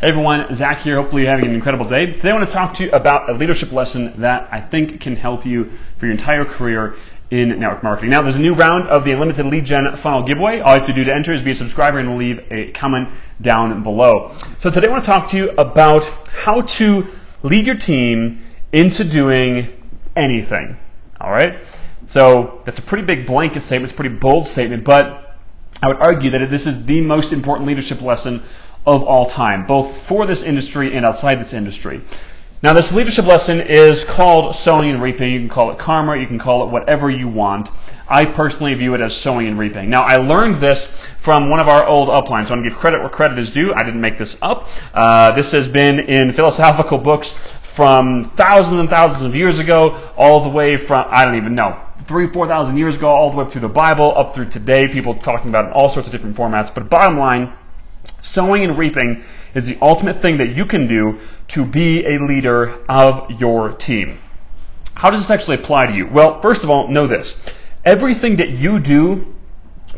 Hey everyone, Zach here. Hopefully you're having an incredible day. Today I want to talk to you about a leadership lesson that I think can help you for your entire career in network marketing. Now, there's a new round of the Unlimited Lead Gen Funnel Giveaway. All you have to do to enter is be a subscriber and leave a comment down below. So today I want to talk to you about how to lead your team into doing anything. All right? So that's a pretty big blanket statement. It's a pretty bold statement, but I would argue that this is the most important leadership lesson of all time, both for this industry and outside this industry. Now, this leadership lesson is called Sowing and Reaping. You can call it karma. You can call it whatever you want. I personally view it as sowing and reaping. Now, I learned this from one of our old uplines. So I want to give credit where credit is due. I didn't make this up. This has been in philosophical books from thousands and thousands of years ago, all the way from, I don't even know, 3,000 to 4,000 years ago, all the way up through the Bible, up through today. People talking about it in all sorts of different formats. But bottom line, sowing and reaping is the ultimate thing that you can do to be a leader of your team. How does this actually apply to you? Well, first of all, know this. Everything that you do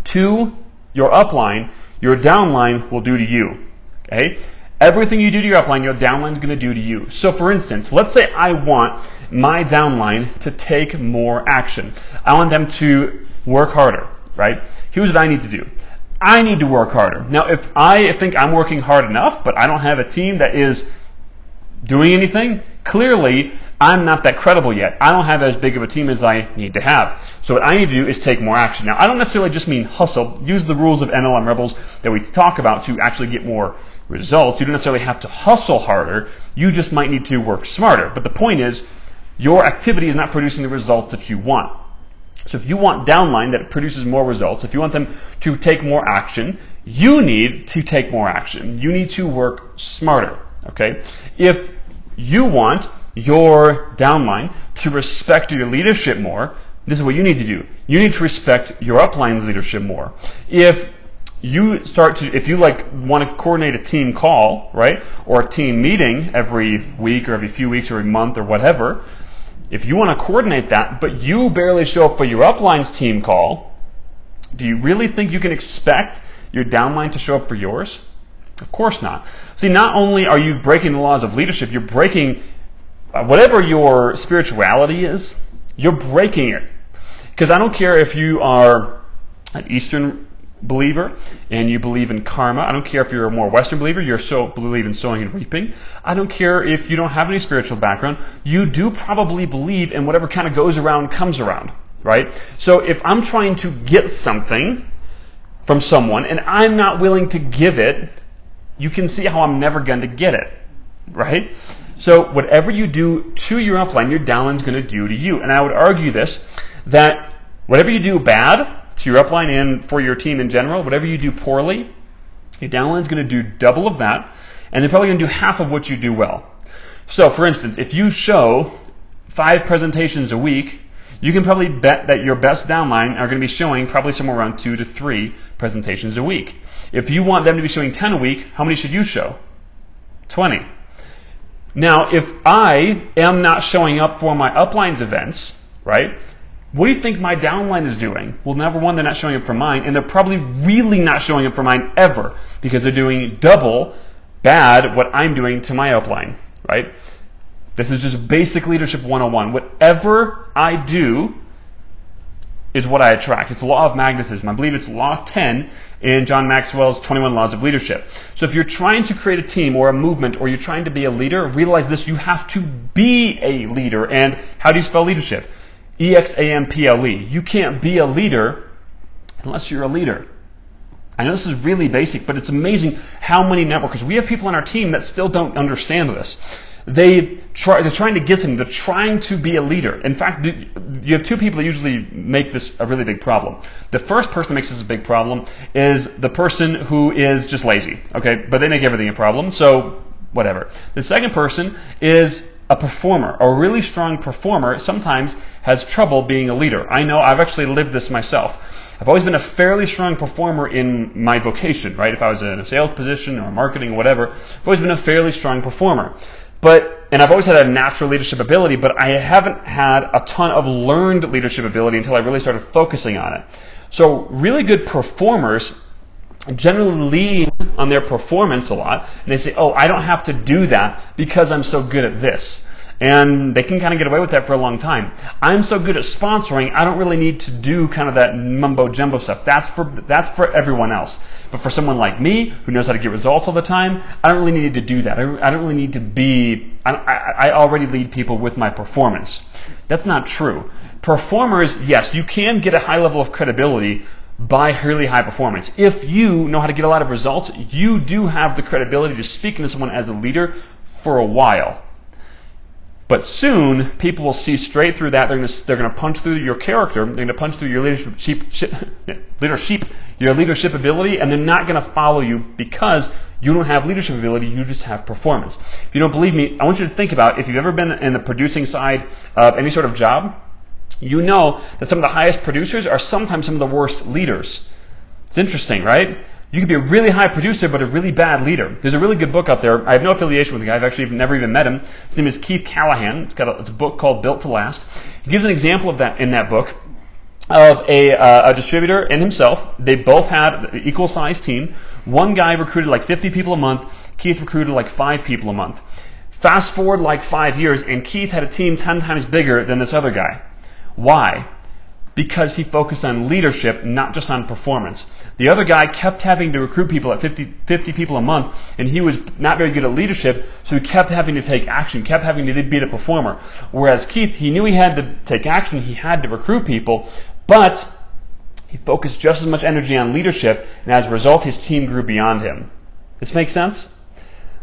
to your upline, your downline will do to you. Okay? Everything you do to your upline, your downline is going to do to you. So for instance, let's say I want my downline to take more action. I want them to work harder, right? Here's what I need to do. I need to work harder. Now, if I think I'm working hard enough, but I don't have a team that is doing anything, clearly I'm not that credible yet. I don't have as big of a team as I need to have. So what I need to do is take more action. Now, I don't necessarily just mean hustle. Use the rules of NLM Rebels that we talk about to actually get more results. You don't necessarily have to hustle harder. You just might need to work smarter. But the point is, your activity is not producing the results that you want. So if you want downline that produces more results, if you want them to take more action, you need to take more action. You need to work smarter, okay? If you want your downline to respect your leadership more, this is what you need to do. You need to respect your upline's leadership more. If you want to coordinate a team call, right, or a team meeting every week or every few weeks or every month or whatever, if you want to coordinate that, but you barely show up for your upline's team call, do you really think you can expect your downline to show up for yours? Of course not. See, not only are you breaking the laws of leadership, you're breaking whatever your spirituality is, you're breaking it. Because I don't care if you are an Eastern believer and you believe in karma. I don't care if you're a more Western believer, believe in sowing and reaping. I don't care if you don't have any spiritual background. You do probably believe in whatever kind of goes around comes around, right? So if I'm trying to get something from someone and I'm not willing to give it, you can see how I'm never going to get it, right? So whatever you do to your upline, your downline's going to do to you. And I would argue this, that whatever you do bad to your upline and for your team in general, whatever you do poorly, your downline's going to do double of that, and they're probably going to do half of what you do well. So, for instance, if you show 5 presentations a week, you can probably bet that your best downline are going to be showing probably somewhere around 2 to 3 presentations a week. If you want them to be showing 10 a week, how many should you show? 20. Now, if I am not showing up for my upline's events, right, what do you think my downline is doing? Well, number one, they're not showing up for mine, and they're probably really not showing up for mine ever because they're doing double bad what I'm doing to my upline, right? This is just basic leadership 101. Whatever I do is what I attract. It's the law of magnetism. I believe it's law 10 in John Maxwell's 21 Laws of Leadership. So if you're trying to create a team or a movement or you're trying to be a leader, realize this, you have to be a leader. And how do you spell leadership? E-X-A-M-P-L-E. You can't be a leader unless you're a leader. I know this is really basic, but it's amazing how many networkers. We have people on our team that still don't understand this. They're trying to get something. They're trying to be a leader. In fact, you have 2 people that usually make this a really big problem. The first person that makes this a big problem is the person who is just lazy, okay? But they make everything a problem, so whatever. The second person is a performer. A really strong performer sometimes has trouble being a leader. I know, I've actually lived this myself. I've always been a fairly strong performer in my vocation, right? If I was in a sales position or marketing or whatever, I've always been a fairly strong performer. And I've always had a natural leadership ability, but I haven't had a ton of learned leadership ability until I really started focusing on it. So really good performers generally lean on their performance a lot, and they say, oh, I don't have to do that because I'm so good at this. And they can kind of get away with that for a long time. I'm so good at sponsoring, I don't really need to do kind of that mumbo jumbo stuff. That's for everyone else. But for someone like me, who knows how to get results all the time, I don't really need to do that. I don't really need to be, I already lead people with my performance. That's not true. Performers, yes, you can get a high level of credibility by really high performance. If you know how to get a lot of results, you do have the credibility to speak to someone as a leader for a while. But soon, people will see straight through that. They're going to punch through your character. They're going to punch through your leadership ability, and they're not going to follow you because you don't have leadership ability. You just have performance. If you don't believe me, I want you to think about if you've ever been in the producing side of any sort of job. You know that some of the highest producers are sometimes some of the worst leaders. It's interesting, right? You could be a really high producer, but a really bad leader. There's a really good book out there. I have no affiliation with the guy. I've actually never even met him. His name is Keith Callahan. It's a book called Built to Last. He gives an example of that in that book of a distributor and himself. They both had an equal-sized team. One guy recruited like 50 people a month. Keith recruited like 5 people a month. Fast forward like 5 years, and Keith had a team 10 times bigger than this other guy. Why? Because he focused on leadership, not just on performance. The other guy kept having to recruit people at 50 people a month, and he was not very good at leadership, so he kept having to take action, kept having to be the performer. Whereas Keith, he knew he had to take action, he had to recruit people, but he focused just as much energy on leadership, and as a result, his team grew beyond him. This makes sense?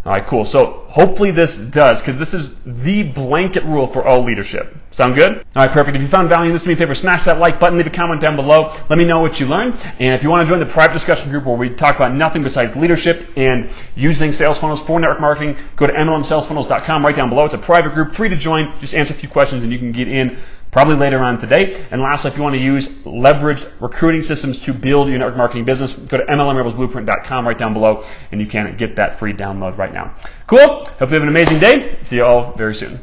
All right, cool. So hopefully this does, because this is the blanket rule for all leadership. Sound good? All right, perfect. If you found value in this, do me a favor, smash that like button, leave a comment down below. Let me know what you learned. And if you want to join the private discussion group where we talk about nothing besides leadership and using sales funnels for network marketing, go to mlmsalesfunnels.com right down below. It's a private group, free to join. Just answer a few questions and you can get in probably later on today. And lastly, if you want to use leveraged recruiting systems to build your network marketing business, go to mlmrebelsblueprint.com right down below and you can get that free download right now. Cool. Hope you have an amazing day. See you all very soon.